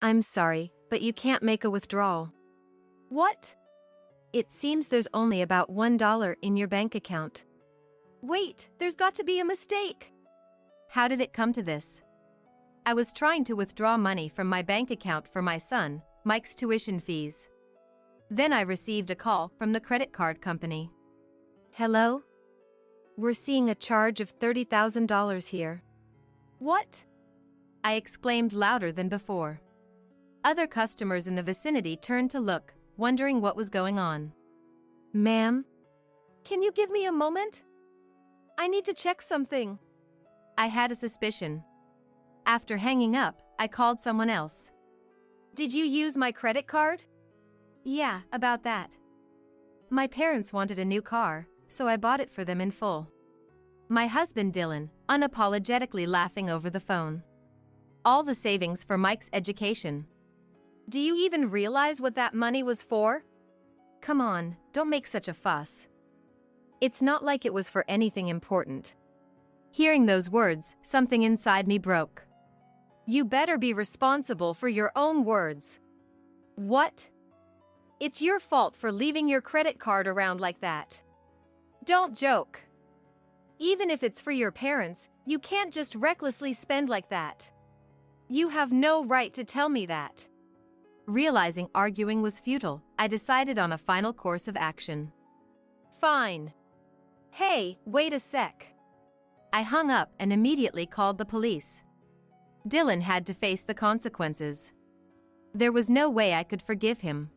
I'm sorry, but you can't make a withdrawal. What? It seems there's only about $1 in your bank account. Wait, there's got to be a mistake. How did it come to this? I was trying to withdraw money from my bank account for my son, Mike's tuition fees. Then I received a call from the credit card company. Hello? We're seeing a charge of $30,000 here. What? I exclaimed louder than before. Other customers in the vicinity turned to look, wondering what was going on. Ma'am? Can you give me a moment? I need to check something. I had a suspicion. After hanging up, I called someone else. Did you use my credit card? Yeah, about that. My parents wanted a new car, so I bought it for them in full. My husband Dylan, unapologetically laughing over the phone. All the savings for Mike's education. Do you even realize what that money was for? Come on, don't make such a fuss. It's not like it was for anything important. Hearing those words, something inside me broke. You better be responsible for your own words. What? It's your fault for leaving your credit card around like that. Don't joke. Even if it's for your parents, you can't just recklessly spend like that. You have no right to tell me that. Realizing arguing was futile, I decided on a final course of action. Fine. Hey, wait a sec. I hung up and immediately called the police. Dylan had to face the consequences. There was no way I could forgive him.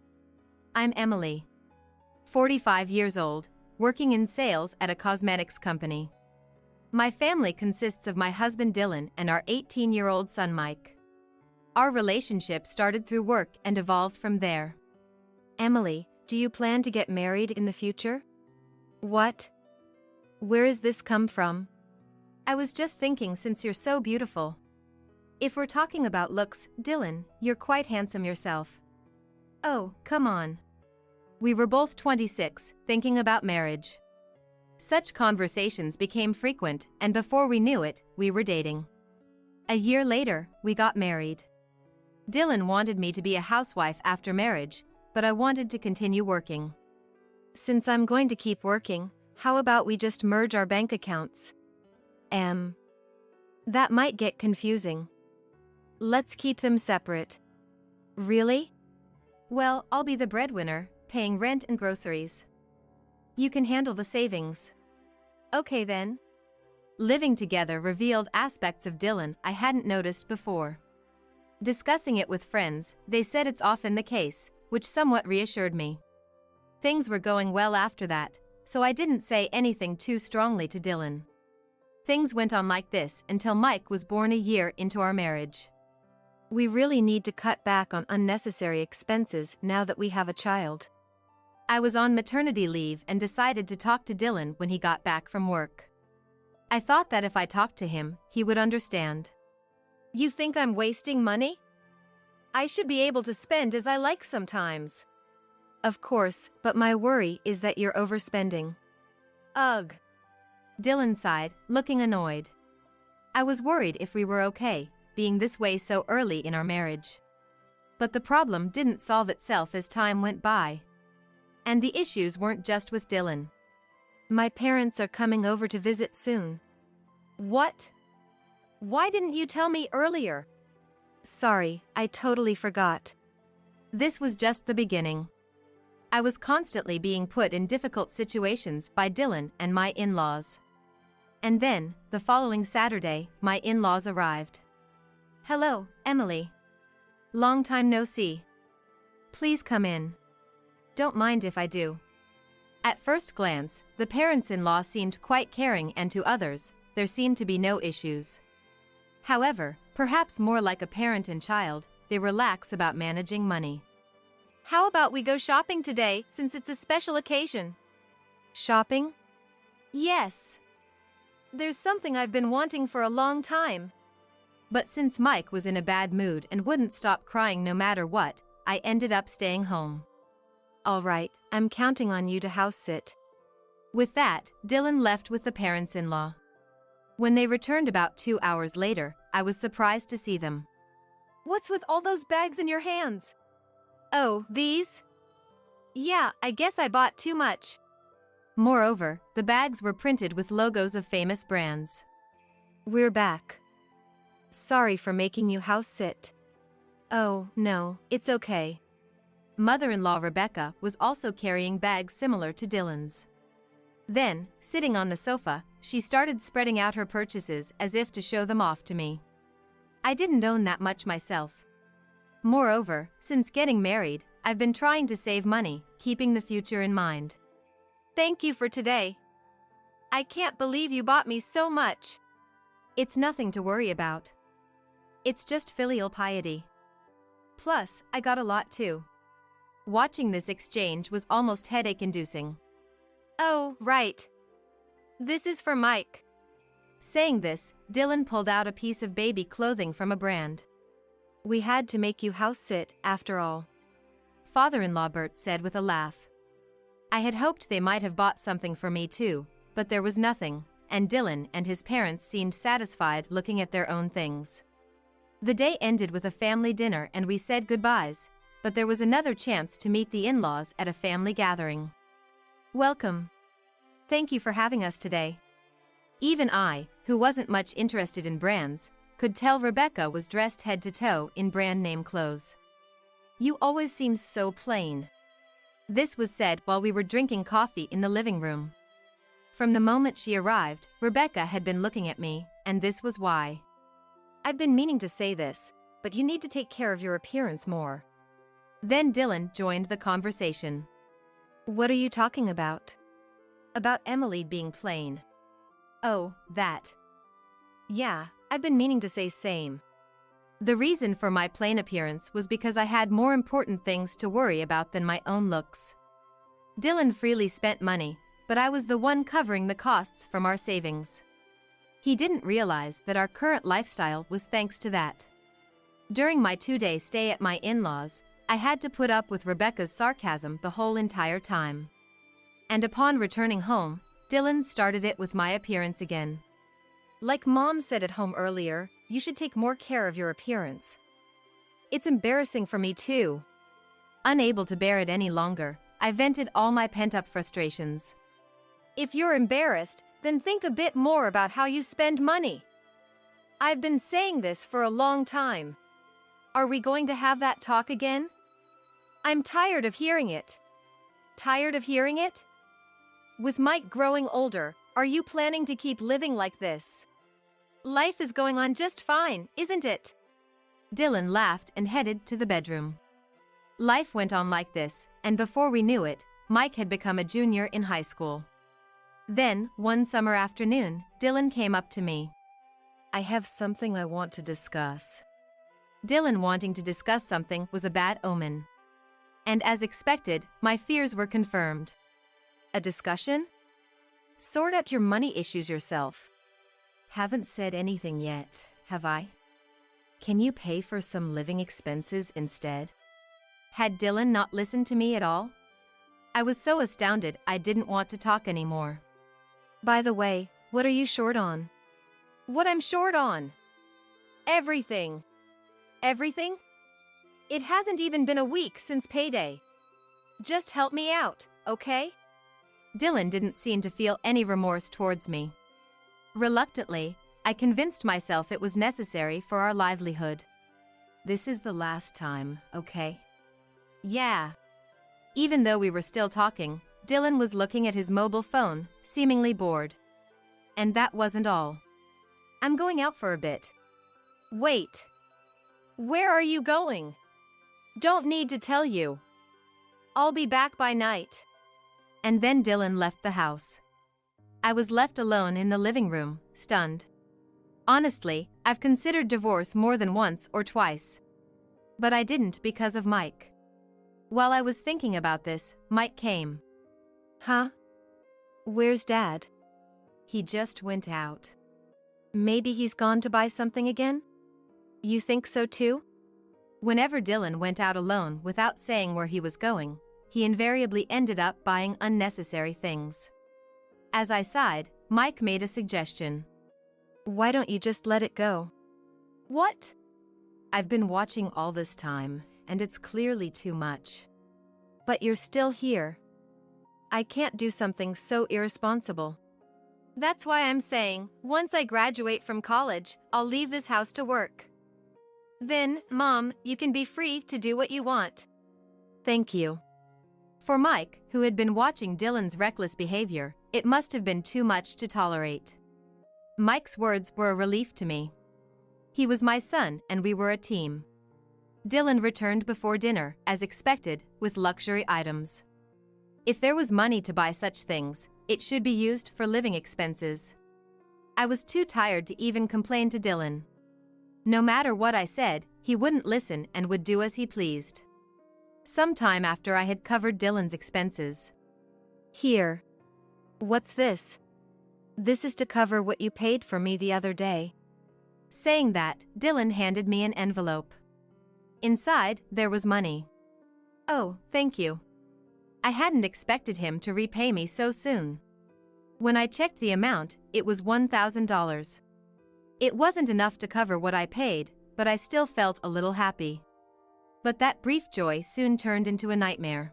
I'm Emily. 45 years old, working in sales at a cosmetics company. My family consists of my husband Dylan and our 18-year-old son Mike. Our relationship started through work and evolved from there. Emily, do you plan to get married in the future? What? Where is this come from? I was just thinking, since you're so beautiful. If we're talking about looks, Dylan, you're quite handsome yourself. Oh, come on. We were both 26, thinking about marriage. Such conversations became frequent, and before we knew it, we were dating. A year later, we got married. Dylan wanted me to be a housewife after marriage, but I wanted to continue working. Since I'm going to keep working, how about we just merge our bank accounts? That might get confusing. Let's keep them separate. Really? Well, I'll be the breadwinner, paying rent and groceries. You can handle the savings. Okay then. Living together revealed aspects of Dylan I hadn't noticed before. Discussing it with friends, they said it's often the case, which somewhat reassured me. Things were going well after that, so I didn't say anything too strongly to Dylan. Things went on like this until Mike was born a year into our marriage. We really need to cut back on unnecessary expenses now that we have a child. I was on maternity leave and decided to talk to Dylan when he got back from work. I thought that if I talked to him, he would understand. You think I'm wasting money? I should be able to spend as I like sometimes. Of course, but my worry is that you're overspending. Ugh. Dylan sighed, looking annoyed. I was worried if we were okay, being this way so early in our marriage. But the problem didn't solve itself as time went by. And the issues weren't just with Dylan. My parents are coming over to visit soon. What? Why didn't you tell me earlier? Sorry, I totally forgot. This was just the beginning. I was constantly being put in difficult situations by Dylan and my in-laws. And then, the following Saturday, my in-laws arrived. Hello, Emily. Long time no see. Please come in. Don't mind if I do. At first glance, the parents-in-law seemed quite caring, and to others, there seemed to be no issues. However, perhaps more like a parent and child, they were lax about managing money. How about we go shopping today, since it's a special occasion? Shopping? Yes. There's something I've been wanting for a long time. But since Mike was in a bad mood and wouldn't stop crying no matter what, I ended up staying home. All right, I'm counting on you to house sit. With that, Dylan left with the parents-in-law. When they returned about 2 hours later, I was surprised to see them. What's with all those bags in your hands? Oh, these? Yeah, I guess I bought too much. Moreover, the bags were printed with logos of famous brands. We're back. Sorry for making you house sit. Oh, no, it's okay. Mother-in-law Rebecca was also carrying bags similar to Dylan's. Then, sitting on the sofa, she started spreading out her purchases as if to show them off to me. I didn't own that much myself. Moreover, since getting married, I've been trying to save money, keeping the future in mind. Thank you for today. I can't believe you bought me so much. It's nothing to worry about. It's just filial piety. Plus, I got a lot too. Watching this exchange was almost headache-inducing. Oh, right. This is for Mike. Saying this, Dylan pulled out a piece of baby clothing from a brand. We had to make you house sit, after all. Father-in-law Bert said with a laugh. I had hoped they might have bought something for me too, but there was nothing, and Dylan and his parents seemed satisfied looking at their own things. The day ended with a family dinner and we said goodbyes, but there was another chance to meet the in-laws at a family gathering. Welcome. Thank you for having us today. Even I, who wasn't much interested in brands, could tell Rebecca was dressed head to toe in brand name clothes. You always seem so plain. This was said while we were drinking coffee in the living room. From the moment she arrived, Rebecca had been looking at me, and this was why. I've been meaning to say this, but you need to take care of your appearance more. Then Dylan joined the conversation. What are you talking about? About Emily being plain. Oh, that. Yeah, I've been meaning to say same. The reason for my plain appearance was because I had more important things to worry about than my own looks. Dylan freely spent money, but I was the one covering the costs from our savings. He didn't realize that our current lifestyle was thanks to that. During my 2-day stay at my in-laws, I had to put up with Rebecca's sarcasm the whole entire time. And upon returning home, Dylan started it with my appearance again. Like Mom said at home earlier, you should take more care of your appearance. It's embarrassing for me too. Unable to bear it any longer, I vented all my pent-up frustrations. If you're embarrassed, then think a bit more about how you spend money. I've been saying this for a long time. Are we going to have that talk again? I'm tired of hearing it. Tired of hearing it? With Mike growing older, are you planning to keep living like this? Life is going on just fine, isn't it? Dylan laughed and headed to the bedroom. Life went on like this, and before we knew it, Mike had become a junior in high school. Then, one summer afternoon, Dylan came up to me. I have something I want to discuss. Dylan wanting to discuss something was a bad omen. And as expected, my fears were confirmed. A discussion? Sort out your money issues yourself. Haven't said anything yet, have I? Can you pay for some living expenses instead? Had Dylan not listened to me at all? I was so astounded I didn't want to talk anymore. By the way, what are you short on? What I'm short on? Everything. Everything? It hasn't even been a week since payday. Just help me out, okay? Dylan didn't seem to feel any remorse towards me. Reluctantly, I convinced myself it was necessary for our livelihood. This is the last time, okay? Yeah. Even though we were still talking, Dylan was looking at his mobile phone, seemingly bored. And that wasn't all. I'm going out for a bit. Wait. Where are you going? Don't need to tell you. I'll be back by night. And then Dylan left the house. I was left alone in the living room, stunned. Honestly, I've considered divorce more than once or twice. But I didn't because of Mike. While I was thinking about this, Mike came. Huh? Where's Dad? He just went out. Maybe he's gone to buy something again? You think so too? Whenever Dylan went out alone without saying where he was going, he invariably ended up buying unnecessary things. As I sighed, Mike made a suggestion. Why don't you just let it go? What? I've been watching all this time, and it's clearly too much. But you're still here. I can't do something so irresponsible. That's why I'm saying, once I graduate from college, I'll leave this house to work. Then, Mom, you can be free to do what you want. Thank you. For Mike, who had been watching Dylan's reckless behavior, it must have been too much to tolerate. Mike's words were a relief to me. He was my son and we were a team. Dylan returned before dinner, as expected, with luxury items. If there was money to buy such things, it should be used for living expenses. I was too tired to even complain to Dylan. No matter what I said, he wouldn't listen and would do as he pleased. Sometime after I had covered Dylan's expenses. Here. What's this? This is to cover what you paid for me the other day. Saying that, Dylan handed me an envelope. Inside, there was money. Oh, thank you. I hadn't expected him to repay me so soon. When I checked the amount, it was $1,000. It wasn't enough to cover what I paid, but I still felt a little happy. But that brief joy soon turned into a nightmare.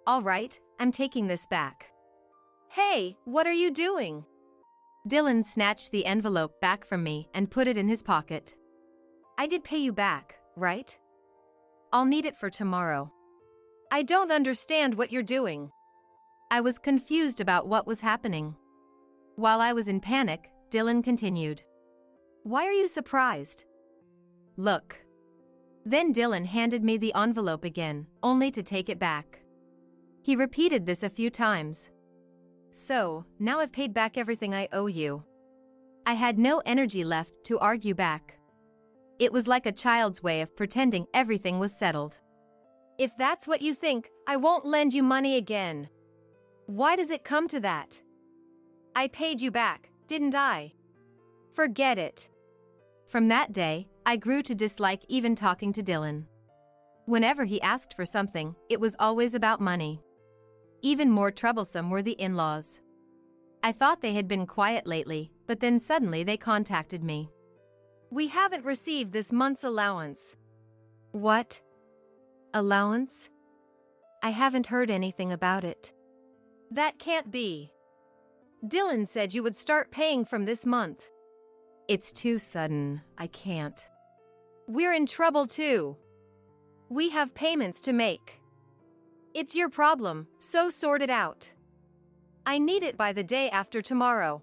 All right, I'm taking this back. Hey, what are you doing? Dylan snatched the envelope back from me and put it in his pocket. I did pay you back, right? I'll need it for tomorrow. I don't understand what you're doing. I was confused about what was happening. While I was in panic, Dylan continued. Why are you surprised? Look. Then Dylan handed me the envelope again, only to take it back. He repeated this a few times. So, now I've paid back everything I owe you. I had no energy left to argue back. It was like a child's way of pretending everything was settled. If that's what you think, I won't lend you money again. Why does it come to that? I paid you back, didn't I? Forget it. From that day, I grew to dislike even talking to Dylan. Whenever he asked for something, it was always about money. Even more troublesome were the in-laws. I thought they had been quiet lately, but then suddenly they contacted me. We haven't received this month's allowance. What? Allowance? I haven't heard anything about it. That can't be. Dylan said you would start paying from this month. It's too sudden, I can't. We're in trouble too. We have payments to make. It's your problem, so sort it out. I need it by the day after tomorrow.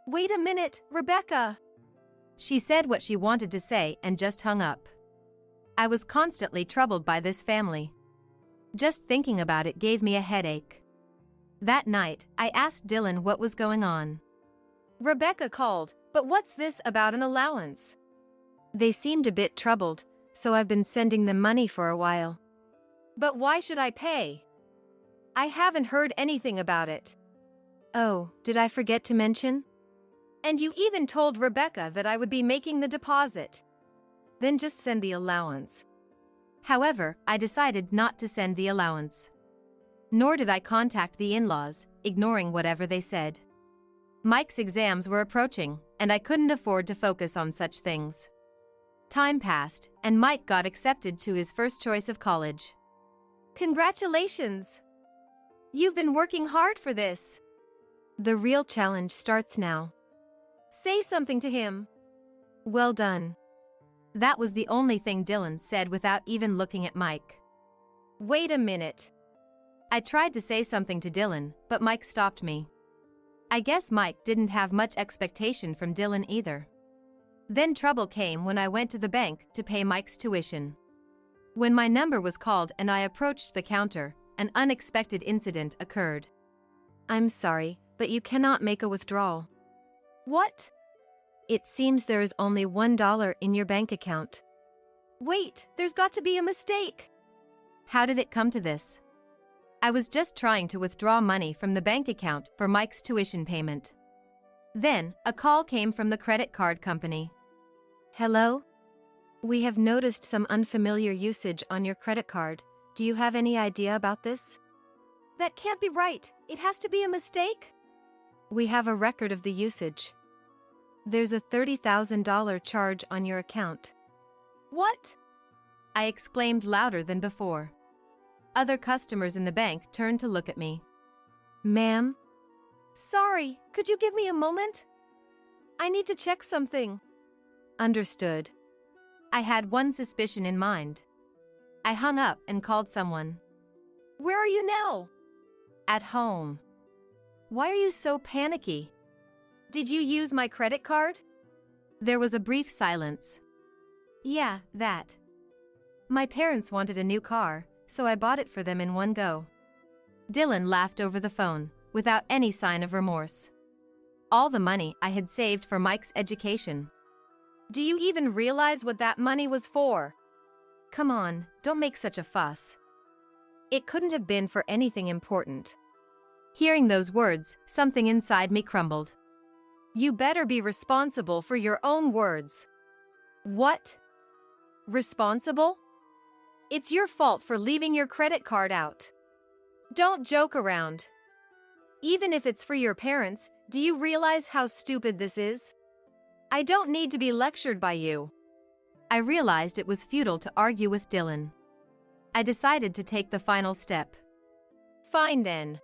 Wait a minute, Rebecca. She said what she wanted to say and just hung up. I was constantly troubled by this family. Just thinking about it gave me a headache. That night, I asked Dylan what was going on. Rebecca called, but what's this about an allowance? They seemed a bit troubled, so I've been sending them money for a while. But why should I pay? I haven't heard anything about it. Oh, did I forget to mention? And you even told Rebecca that I would be making the deposit. Then just send the allowance. However, I decided not to send the allowance. Nor did I contact the in-laws, ignoring whatever they said. Mike's exams were approaching, and I couldn't afford to focus on such things. Time passed, and Mike got accepted to his first choice of college. Congratulations! You've been working hard for this. The real challenge starts now. Say something to him. Well done. That was the only thing Dylan said without even looking at Mike. Wait a minute. I tried to say something to Dylan, but Mike stopped me. I guess Mike didn't have much expectation from Dylan either. Then trouble came when I went to the bank to pay Mike's tuition. When my number was called and I approached the counter, an unexpected incident occurred. I'm sorry, but you cannot make a withdrawal. What? It seems there is only $1 in your bank account. Wait, there's got to be a mistake. How did it come to this? I was just trying to withdraw money from the bank account for Mike's tuition payment. Then, a call came from the credit card company. Hello? We have noticed some unfamiliar usage on your credit card. Do you have any idea about this? That can't be right. It has to be a mistake. We have a record of the usage. There's a $30,000 charge on your account. What? I exclaimed louder than before. Other customers in the bank turned to look at me. Ma'am? Sorry, could you give me a moment? I need to check something. Understood. I had one suspicion in mind. I hung up and called someone. Where are you now? At home. Why are you so panicky? Did you use my credit card? There was a brief silence. Yeah, that. My parents wanted a new car, so I bought it for them in one go. Dylan laughed over the phone, without any sign of remorse. All the money I had saved for Mike's education. Do you even realize what that money was for? Come on, don't make such a fuss. It couldn't have been for anything important. Hearing those words, something inside me crumbled. You better be responsible for your own words. What? Responsible? It's your fault for leaving your credit card out. Don't joke around. Even if it's for your parents, do you realize how stupid this is? I don't need to be lectured by you. I realized it was futile to argue with Dylan. I decided to take the final step. Fine then.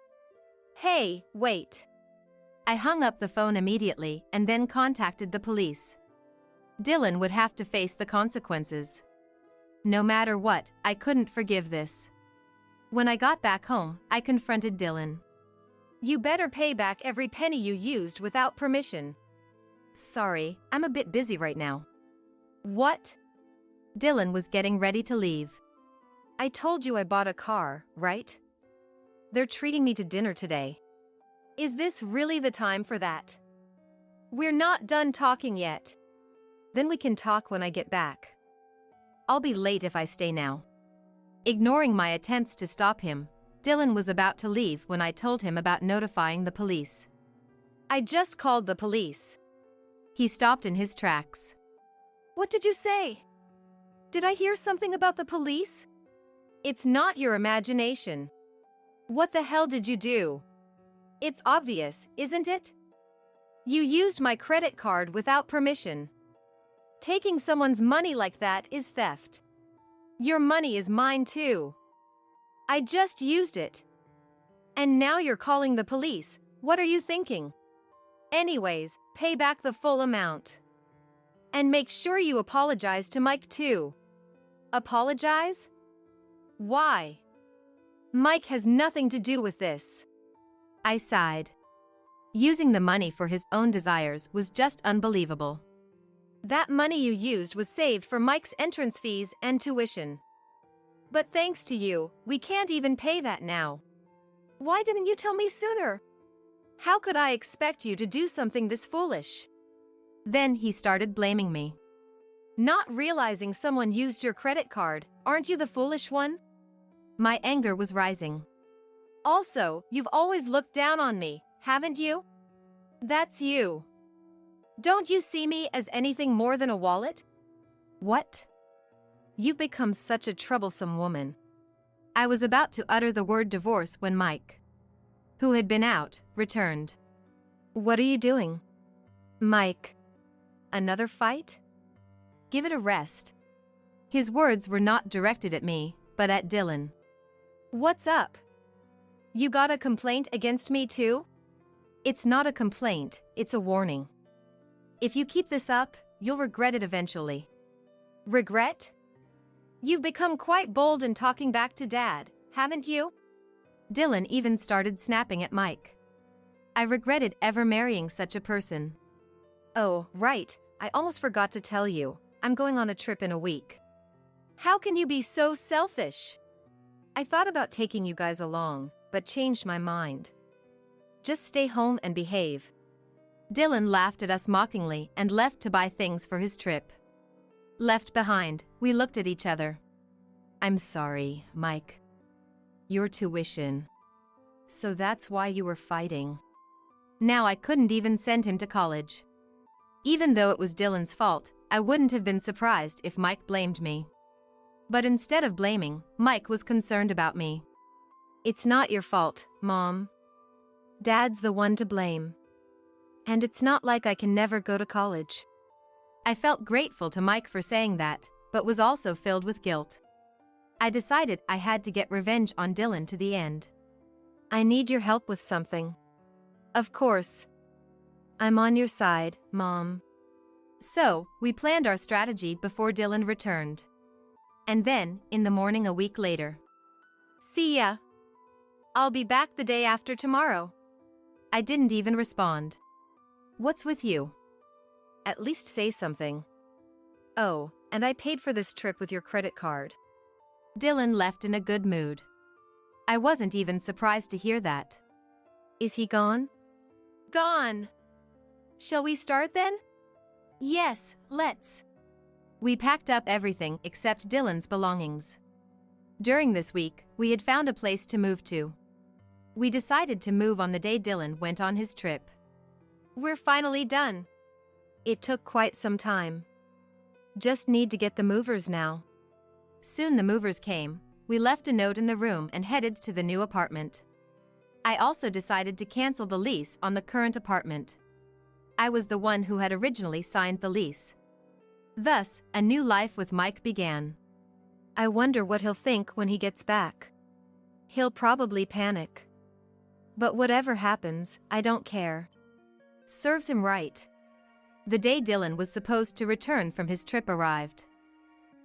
Hey, wait. I hung up the phone immediately and then contacted the police. Dylan would have to face the consequences. No matter what, I couldn't forgive this. When I got back home, I confronted Dylan. You better pay back every penny you used without permission. Sorry, I'm a bit busy right now. What? Dylan was getting ready to leave. I told you I bought a car, right? They're treating me to dinner today. Is this really the time for that? We're not done talking yet. Then we can talk when I get back. I'll be late if I stay now. Ignoring my attempts to stop him, Dylan was about to leave when I told him about notifying the police. I just called the police. He stopped in his tracks. What did you say? Did I hear something about the police? It's not your imagination. What the hell did you do? It's obvious, isn't it? You used my credit card without permission. Taking someone's money like that is theft. Your money is mine too. I just used it. And now you're calling the police. What are you thinking? Anyways, pay back the full amount. And make sure you apologize to Mike too. Apologize? Why? Mike has nothing to do with this. I sighed. Using the money for his own desires was just unbelievable. That money you used was saved for Mike's entrance fees and tuition. But thanks to you, we can't even pay that now. Why didn't you tell me sooner? How could I expect you to do something this foolish? Then he started blaming me. Not realizing someone used your credit card, aren't you the foolish one? My anger was rising. Also, you've always looked down on me, haven't you? That's you. Don't you see me as anything more than a wallet? What? You've become such a troublesome woman. I was about to utter the word divorce when Mike, who had been out, returned. What are you doing? Mike. Another fight? Give it a rest. His words were not directed at me, but at Dylan. What's up? You got a complaint against me too? It's not a complaint, it's a warning. If you keep this up, you'll regret it eventually. Regret? You've become quite bold in talking back to Dad, haven't you? Dylan even started snapping at Mike. I regretted ever marrying such a person. Oh, right, I almost forgot to tell you, I'm going on a trip in a week. How can you be so selfish? I thought about taking you guys along, but changed my mind. Just stay home and behave. Dylan laughed at us mockingly and left to buy things for his trip. Left behind, we looked at each other. I'm sorry, Mike. Your tuition. So that's why you were fighting. Now I couldn't even send him to college. Even though it was Dylan's fault, I wouldn't have been surprised if Mike blamed me. But instead of blaming, Mike was concerned about me. It's not your fault, Mom. Dad's the one to blame. And it's not like I can never go to college. I felt grateful to Mike for saying that, but was also filled with guilt. I decided I had to get revenge on Dylan to the end. I need your help with something. Of course. I'm on your side, Mom. So, we planned our strategy before Dylan returned. And then, in the morning a week later. See ya. I'll be back the day after tomorrow. I didn't even respond. What's with you? At least say something. Oh, and I paid for this trip with your credit card. Dylan left in a good mood. I wasn't even surprised to hear that. Is he gone? Gone. Shall we start then? Yes, let's. We packed up everything except Dylan's belongings. During this week, we had found a place to move to. We decided to move on the day Dylan went on his trip. We're finally done. It took quite some time. Just need to get the movers now. Soon the movers came. We left a note in the room and headed to the new apartment. I also decided to cancel the lease on the current apartment. I was the one who had originally signed the lease. Thus, a new life with Mike began. I wonder what he'll think when he gets back. He'll probably panic. But whatever happens, I don't care. Serves him right. The day Dylan was supposed to return from his trip arrived.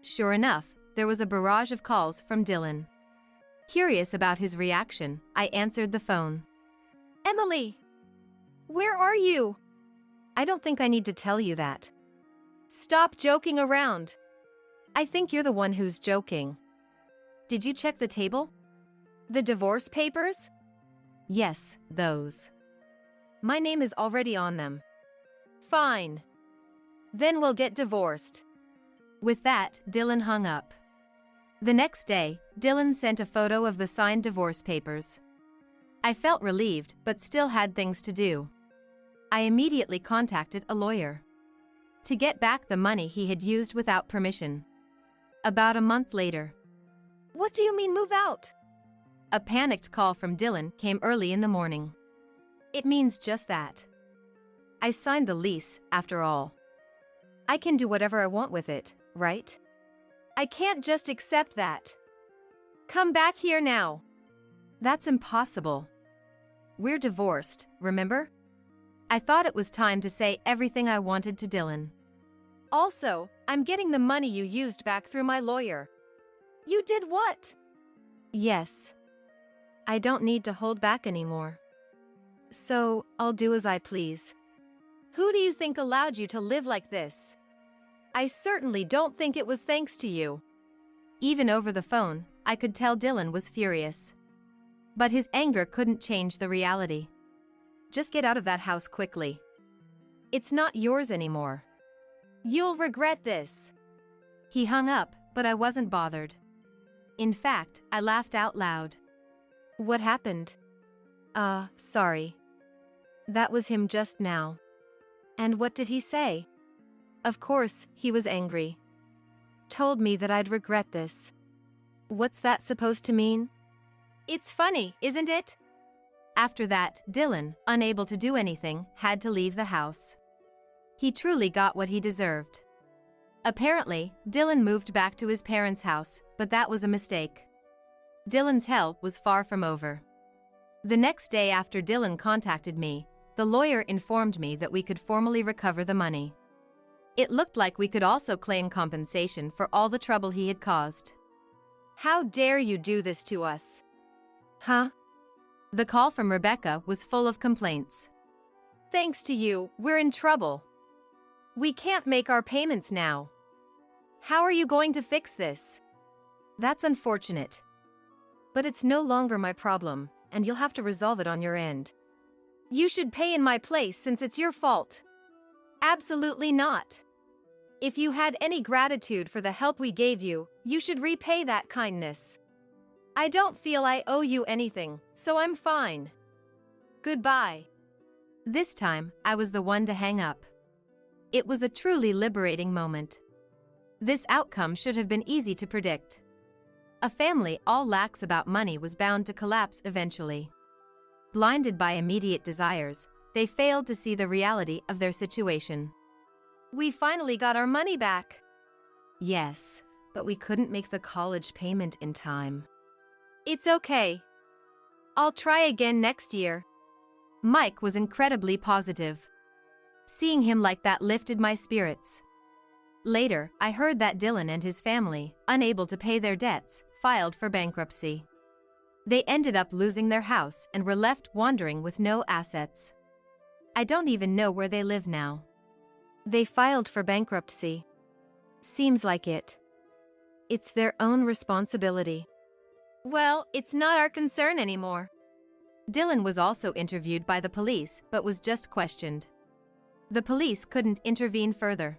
Sure enough, there was a barrage of calls from Dylan. Curious about his reaction, I answered the phone. Emily! Where are you? I don't think I need to tell you that. Stop joking around. I think you're the one who's joking. Did you check the table? The divorce papers? Yes, those. My name is already on them. Fine. Then we'll get divorced. With that, Dylan hung up. The next day, Dylan sent a photo of the signed divorce papers. I felt relieved but still had things to do. I immediately contacted a lawyer to get back the money he had used without permission. About a month later. What do you mean move out? A panicked call from Dylan came early in the morning. It means just that. I signed the lease, after all. I can do whatever I want with it, right? I can't just accept that. Come back here now. That's impossible. We're divorced, remember? I thought it was time to say everything I wanted to Dylan. Also, I'm getting the money you used back through my lawyer. You did what? Yes. I don't need to hold back anymore. So, I'll do as I please. Who do you think allowed you to live like this? I certainly don't think it was thanks to you. Even over the phone, I could tell Dylan was furious. But his anger couldn't change the reality. Just get out of that house quickly. It's not yours anymore. You'll regret this. He hung up, but I wasn't bothered. In fact, I laughed out loud. What happened? Sorry. That was him just now. And what did he say? Of course, he was angry. Told me that I'd regret this. What's that supposed to mean? It's funny, isn't it? After that, Dylan, unable to do anything, had to leave the house. He truly got what he deserved. Apparently, Dylan moved back to his parents' house, but that was a mistake. Dylan's hell was far from over. The next day after Dylan contacted me, the lawyer informed me that we could formally recover the money. It looked like we could also claim compensation for all the trouble he had caused. How dare you do this to us? Huh? The call from Rebecca was full of complaints. Thanks to you, we're in trouble. We can't make our payments now. How are you going to fix this? That's unfortunate. But it's no longer my problem, and you'll have to resolve it on your end. You should pay in my place since it's your fault. Absolutely not. If you had any gratitude for the help we gave you, you should repay that kindness. I don't feel I owe you anything, so I'm fine. Goodbye. This time, I was the one to hang up. It was a truly liberating moment. This outcome should have been easy to predict. A family all lax about money was bound to collapse eventually. Blinded by immediate desires, they failed to see the reality of their situation. We finally got our money back. Yes, but we couldn't make the college payment in time. It's okay. I'll try again next year. Mike was incredibly positive. Seeing him like that lifted my spirits. Later, I heard that Dylan and his family, unable to pay their debts, filed for bankruptcy. They ended up losing their house and were left wandering with no assets. I don't even know where they live now. They filed for bankruptcy. Seems like it. It's their own responsibility. Well, it's not our concern anymore. Dylan was also interviewed by the police but was just questioned. The police couldn't intervene further.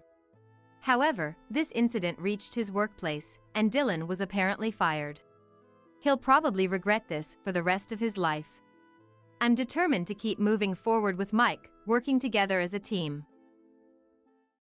However, this incident reached his workplace, and Dylan was apparently fired. He'll probably regret this for the rest of his life. I'm determined to keep moving forward with Mike, working together as a team.